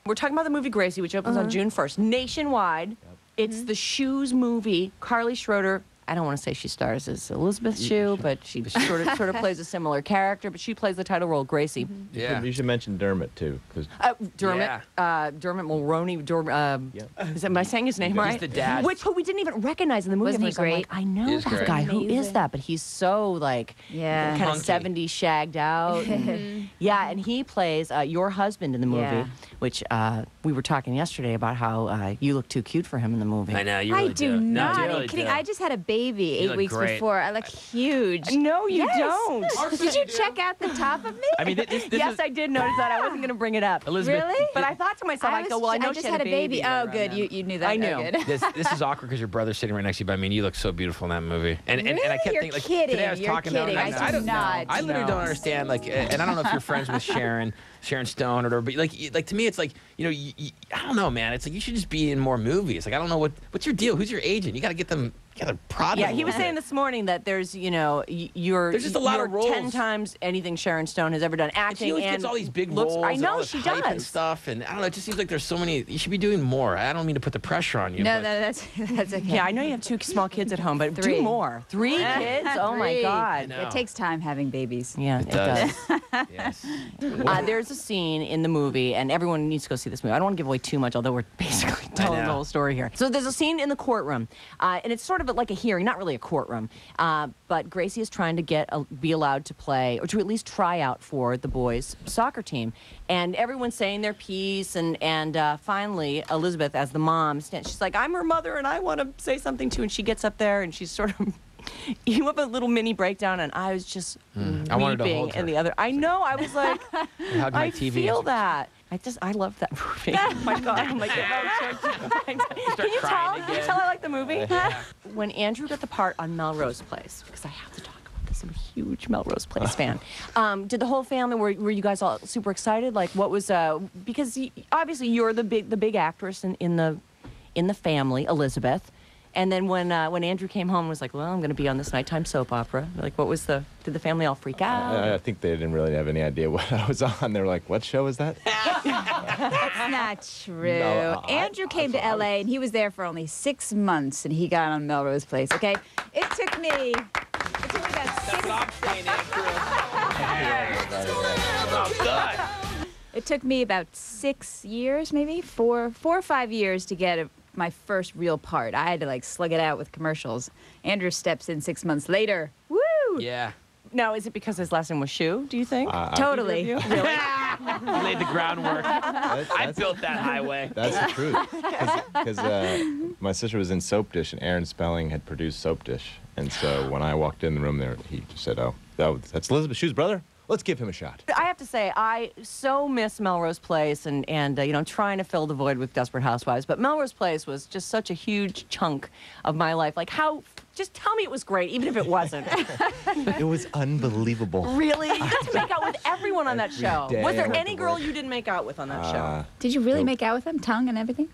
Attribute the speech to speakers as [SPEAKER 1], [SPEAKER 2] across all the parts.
[SPEAKER 1] We're talking about the movie Gracie, which opens on June 1st. Nationwide. Yep. It's the Shoes movie. Carly Schroeder. I don't want to say she stars as Elizabeth Shue, but she sort of plays a similar character. But she plays the title role, Gracie.
[SPEAKER 2] Yeah.
[SPEAKER 3] You should mention Dermot too, because
[SPEAKER 1] Dermot Mulroney. Am I saying his name right?
[SPEAKER 2] He's the dad.
[SPEAKER 1] Who we didn't even recognize in the movie.
[SPEAKER 4] Wasn't he great?
[SPEAKER 1] I know that guy. Who is that? But he's so like kind of 70s shagged out. And he plays your husband in the movie, which we were talking yesterday about how you look too cute for him in the movie.
[SPEAKER 2] I know, you really do.
[SPEAKER 4] I do not.
[SPEAKER 2] No,
[SPEAKER 4] Are
[SPEAKER 2] you
[SPEAKER 4] you kidding?
[SPEAKER 2] do.
[SPEAKER 4] I just had a baby 8 weeks
[SPEAKER 2] great.
[SPEAKER 4] before. I look huge.
[SPEAKER 1] No, you don't.
[SPEAKER 4] Did you check out the top of me?
[SPEAKER 2] I mean,
[SPEAKER 1] Yes, I did notice that. I wasn't going to bring it up.
[SPEAKER 2] Elizabeth,
[SPEAKER 4] Really?
[SPEAKER 1] But I thought to myself, I know
[SPEAKER 4] I
[SPEAKER 1] she
[SPEAKER 4] just had a baby.
[SPEAKER 1] right
[SPEAKER 4] Oh,
[SPEAKER 1] around
[SPEAKER 4] good.
[SPEAKER 1] then.
[SPEAKER 4] You knew that.
[SPEAKER 1] I knew.
[SPEAKER 4] Oh, good.
[SPEAKER 2] this is awkward because your brother's sitting right next to you, but I mean, you look so beautiful in that movie. And I kept
[SPEAKER 4] You're
[SPEAKER 2] thinking, like,
[SPEAKER 4] kidding.
[SPEAKER 2] today I was
[SPEAKER 4] You're
[SPEAKER 2] talking
[SPEAKER 4] kidding.
[SPEAKER 2] to
[SPEAKER 4] I do not.
[SPEAKER 2] I literally don't understand, like, and I don't know if you're friends with Sharon Stone or whatever, but like to me, it's like, I don't know, man. It's like you should just be in more movies. Like, I don't know what's your deal. Who's your agent? You got to get them. Prod
[SPEAKER 1] Yeah, he was saying this morning that there's, there's
[SPEAKER 2] just a lot of roles.
[SPEAKER 1] 10 times anything Sharon Stone has ever done, acting
[SPEAKER 2] and she
[SPEAKER 1] and
[SPEAKER 2] gets all these big
[SPEAKER 1] looks.
[SPEAKER 2] roles.
[SPEAKER 1] I
[SPEAKER 2] and
[SPEAKER 1] know
[SPEAKER 2] all this
[SPEAKER 1] she
[SPEAKER 2] hype and
[SPEAKER 1] does
[SPEAKER 2] stuff, and I don't know. It just seems like there's so many. You should be doing more. I don't mean to put the pressure on you.
[SPEAKER 4] No,
[SPEAKER 2] but
[SPEAKER 4] that's okay.
[SPEAKER 1] Yeah, I know you have 2 small kids at home, but
[SPEAKER 4] 3.
[SPEAKER 1] do more. 3 kids? Oh my
[SPEAKER 4] 3.
[SPEAKER 1] God!
[SPEAKER 2] know.
[SPEAKER 4] It takes time having babies.
[SPEAKER 1] Yeah, it does.
[SPEAKER 2] Yes.
[SPEAKER 1] There's a scene in the movie, and everyone needs to go see this movie. I don't want to give away too much, although we're basically telling the whole story here. So there's a scene in the courtroom, and it's sort of like a hearing, not really a courtroom. But Gracie is trying to be allowed to play, or to at least try out for the boys' soccer team. And everyone's saying their piece, and finally, Elizabeth, as the mom, she's like, I'm her mother, and I want to say something too. And she gets up there, and she's sort of... You have a little mini breakdown, and I was just weeping.
[SPEAKER 2] I wanted to hold her.
[SPEAKER 1] And the other... I know, I was like, I
[SPEAKER 2] TV
[SPEAKER 1] feel that. I love that movie. Oh my God, I'm like, can you tell I like the movie? When Andrew got the part on Melrose Place, because I have to talk about this, I'm a huge Melrose Place fan. Did the whole family, were you guys all super excited? Like, what was, because obviously you're the big actress in the family, Elizabeth. And then when Andrew came home and was like, well, I'm going to be on this nighttime soap opera, like, did the family all freak out?
[SPEAKER 3] I think they didn't really have any idea what I was on. They were like, what show is that?
[SPEAKER 4] That's not true.
[SPEAKER 3] No,
[SPEAKER 4] Andrew came to L.A., and he was there for only 6 months, and he got on Melrose Place, okay? It took me about 6...
[SPEAKER 2] I'm saying, Andrew.
[SPEAKER 4] It took me about 6 years, maybe 4 or 5 years to get my first real part. I had to like slug it out with commercials. Andrew steps in 6 months later. Woo!
[SPEAKER 2] Yeah.
[SPEAKER 1] Now, is it because his last name was Shue, do you think?
[SPEAKER 4] Totally.
[SPEAKER 1] Really?
[SPEAKER 2] You laid the groundwork. I built that highway.
[SPEAKER 3] That's the truth. Because my sister was in Soap Dish, and Aaron Spelling had produced Soap Dish. And so when I walked in the room there, he just said, oh, that's Elizabeth Shue's brother? Let's give him a shot.
[SPEAKER 1] I have to say, I so miss Melrose Place and trying to fill the void with Desperate Housewives. But Melrose Place was just such a huge chunk of my life. Like, just tell me it was great, even if it wasn't.
[SPEAKER 3] It was unbelievable.
[SPEAKER 1] Really? You got to make out with everyone on that show.
[SPEAKER 3] day
[SPEAKER 1] Was
[SPEAKER 3] I
[SPEAKER 1] there
[SPEAKER 3] went
[SPEAKER 1] any
[SPEAKER 3] to
[SPEAKER 1] girl
[SPEAKER 3] work.
[SPEAKER 1] you didn't make out with on that show?
[SPEAKER 4] Did you really
[SPEAKER 3] Nope.
[SPEAKER 4] make out with him? Tongue and everything?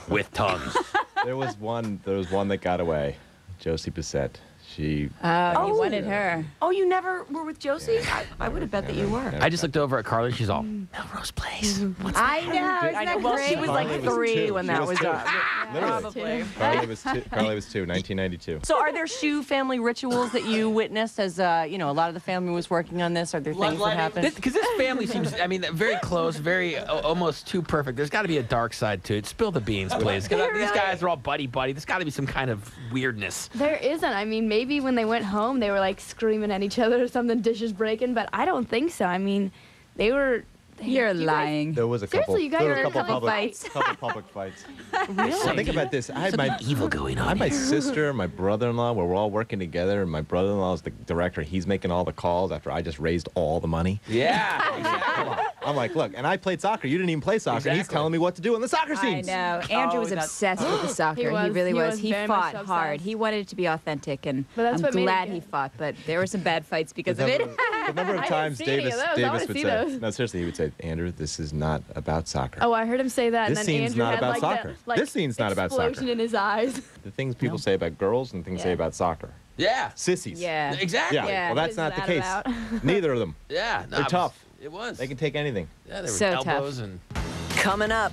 [SPEAKER 2] With tongues.
[SPEAKER 3] There was one that got away. Josie Bissett. She...
[SPEAKER 4] Oh, you wanted her.
[SPEAKER 1] Oh, you never were with Josie? I would have bet that you were.
[SPEAKER 2] I just looked over at Carly. She's all, Melrose Place. What's
[SPEAKER 4] I know. Isn't
[SPEAKER 1] I know.
[SPEAKER 4] that
[SPEAKER 1] Well,
[SPEAKER 4] great?
[SPEAKER 1] she was like
[SPEAKER 3] Carly was
[SPEAKER 1] 3
[SPEAKER 3] 2.
[SPEAKER 1] when
[SPEAKER 3] She
[SPEAKER 1] that
[SPEAKER 3] was
[SPEAKER 1] was
[SPEAKER 3] 2.
[SPEAKER 1] up.
[SPEAKER 3] Literally.
[SPEAKER 1] Probably.
[SPEAKER 3] Carly was 2, 1992.
[SPEAKER 1] So are there Shue family rituals that you witnessed as, a lot of the family was working on this? Are there things that happened?
[SPEAKER 2] Because this family seems, very close, very almost too perfect. There's got to be a dark side to it. Spill the beans, please. Because these guys are all buddy-buddy. There's got to be some kind of weirdness.
[SPEAKER 5] There isn't. I mean, maybe when they went home, they were like screaming at each other or something, dishes breaking, but I don't think so. I mean, they were...
[SPEAKER 4] You're
[SPEAKER 5] you guys-
[SPEAKER 4] lying.
[SPEAKER 3] There was a couple.
[SPEAKER 5] Seriously, you guys
[SPEAKER 3] there
[SPEAKER 5] were
[SPEAKER 3] were
[SPEAKER 5] in a couple
[SPEAKER 4] fights.
[SPEAKER 3] couple public fights.
[SPEAKER 1] Really?
[SPEAKER 3] Well, think about this. I had my
[SPEAKER 2] evil going on.
[SPEAKER 3] I had my sister, my brother-in-law. Where we're all working together, and my brother-in-law is the director. He's making all the calls after I just raised all the money.
[SPEAKER 2] Yeah.
[SPEAKER 3] Come on. I'm like, look, and I played soccer. You didn't even play soccer. And he's
[SPEAKER 2] Exactly.
[SPEAKER 3] telling me what to do on the soccer
[SPEAKER 4] I
[SPEAKER 3] scenes.
[SPEAKER 4] know. Andrew was
[SPEAKER 1] that's-
[SPEAKER 4] obsessed with the soccer. He really was. He
[SPEAKER 5] very much
[SPEAKER 4] fought hard.
[SPEAKER 5] obsessed.
[SPEAKER 4] He wanted it to be authentic, and
[SPEAKER 5] But that's
[SPEAKER 4] I'm
[SPEAKER 5] what made it
[SPEAKER 4] glad he
[SPEAKER 5] good.
[SPEAKER 4] fought. But there were some bad fights because of it.
[SPEAKER 3] The number of
[SPEAKER 5] I didn't
[SPEAKER 3] times
[SPEAKER 5] see any of those. I wanna
[SPEAKER 3] Davis would
[SPEAKER 5] see
[SPEAKER 3] say,
[SPEAKER 5] those.
[SPEAKER 3] no, seriously, he would say, Andrew, this is not about soccer.
[SPEAKER 5] Oh, I heard him say that,
[SPEAKER 3] This
[SPEAKER 5] and then
[SPEAKER 3] scene's
[SPEAKER 5] Andrew
[SPEAKER 3] not
[SPEAKER 5] had
[SPEAKER 3] about
[SPEAKER 5] like
[SPEAKER 3] soccer.
[SPEAKER 5] the like,
[SPEAKER 3] This scene's not about soccer.
[SPEAKER 5] explosion in his eyes.
[SPEAKER 3] The things people say about girls and things say about soccer.
[SPEAKER 2] Yeah.
[SPEAKER 3] Sissies.
[SPEAKER 4] Yeah.
[SPEAKER 2] Exactly.
[SPEAKER 3] Yeah.
[SPEAKER 4] Yeah.
[SPEAKER 3] Well, that's
[SPEAKER 5] What
[SPEAKER 3] not
[SPEAKER 5] is
[SPEAKER 3] the case.
[SPEAKER 5] that about?
[SPEAKER 3] Neither of them.
[SPEAKER 2] Yeah. No,
[SPEAKER 3] They're tough.
[SPEAKER 2] It was.
[SPEAKER 3] They can take anything.
[SPEAKER 2] Yeah, there were
[SPEAKER 4] So tough.
[SPEAKER 2] elbows and...
[SPEAKER 1] Coming up.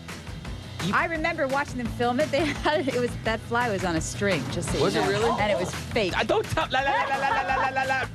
[SPEAKER 4] I remember watching them film it. They had it was that fly was on a string. Just so
[SPEAKER 2] Was
[SPEAKER 4] you
[SPEAKER 2] it
[SPEAKER 4] know.
[SPEAKER 2] really?
[SPEAKER 4] And it was fake.
[SPEAKER 2] Don't tell. La, la, la, la, la, la, la, la.